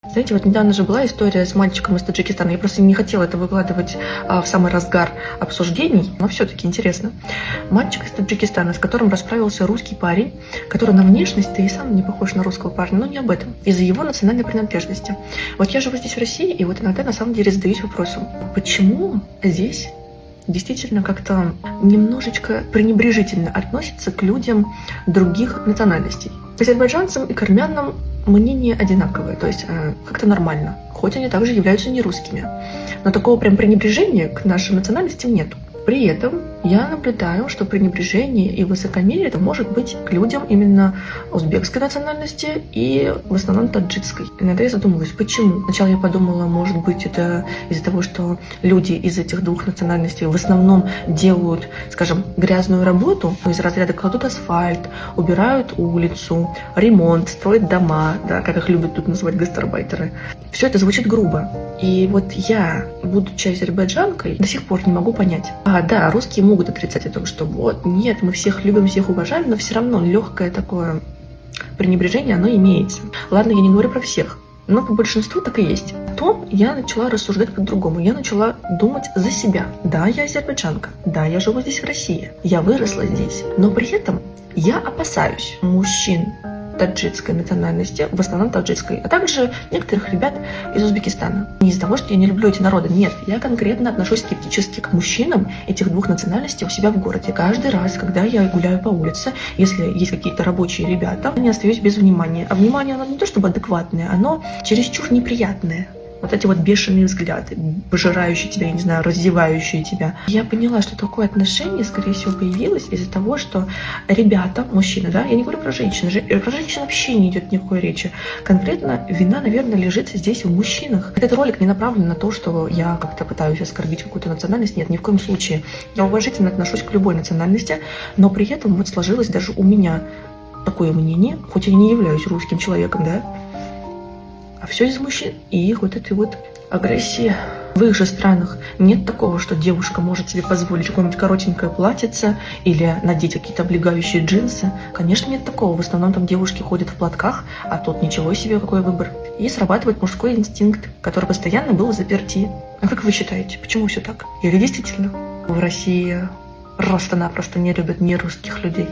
Знаете, вот недавно же была история с мальчиком из Таджикистана. Я просто не хотела это выкладывать в самый разгар обсуждений, но все-таки интересно. Мальчик из Таджикистана, с которым расправился русский парень, который на внешность-то и сам не похож на русского парня, но не об этом, из-за его национальной принадлежности. Вот я живу здесь, в России, и вот иногда на самом деле задаюсь вопросом, почему здесь действительно как-то немножечко пренебрежительно относятся к людям других национальностей. К азербайджанцам и к армянам мнение одинаковое, то есть как-то нормально, хоть они также являются нерусскими. Но такого прям пренебрежения к нашим национальностям нет. При этом я наблюдаю, что пренебрежение и высокомерие это может быть к людям именно узбекской национальности и в основном таджикской. Иногда я задумываюсь, почему. Сначала я подумала, может быть, это из-за того, что люди из этих двух национальностей в основном делают, скажем, грязную работу, из разряда кладут асфальт, убирают улицу, ремонт, строят дома, да, как их любят тут называть гастарбайтеры. Все это звучит грубо. И вот я, будучи азербайджанкой, до сих пор не могу понять. Да, русские могут отрицать о том, что вот, нет, мы всех любим, всех уважаем, но все равно легкое такое пренебрежение, оно имеется. Ладно, я не говорю про всех, но по большинству так и есть. Потом я начала рассуждать по-другому. Я начала думать за себя. Да, я азербайджанка. Да, я живу здесь, в России. Я выросла здесь. Но при этом я опасаюсь мужчин таджикской национальности, в основном таджикской, а также некоторых ребят из Узбекистана. Не из-за того, что я не люблю эти народы, нет, я конкретно отношусь скептически к мужчинам этих двух национальностей у себя в городе. Каждый раз, когда я гуляю по улице, если есть какие-то рабочие ребята, я не остаюсь без внимания. А внимание, оно не то чтобы адекватное, оно чересчур неприятное. Вот эти вот бешеные взгляды, пожирающие тебя, я не знаю, раздевающие тебя. Я поняла, что такое отношение, скорее всего, появилось из-за того, что ребята, мужчины, да, я не говорю про женщин, про женщин вообще не идет никакой речи. Конкретно вина, наверное, лежит здесь в мужчинах. Этот ролик не направлен на то, что я как-то пытаюсь оскорбить какую-то национальность. Нет, ни в коем случае. Я уважительно отношусь к любой национальности, но при этом вот сложилось даже у меня такое мнение, хоть я не являюсь русским человеком, да, а все из мужчин и их вот этой вот агрессии. В их же странах нет такого, что девушка может себе позволить какое-нибудь коротенькое платьице или надеть какие-то облегающие джинсы. Конечно, нет такого. В основном там девушки ходят в платках, а тут ничего себе, какой выбор. И срабатывает мужской инстинкт, который постоянно был заперти. А как вы считаете, почему все так? Или действительно в России просто-напросто не любят нерусских людей?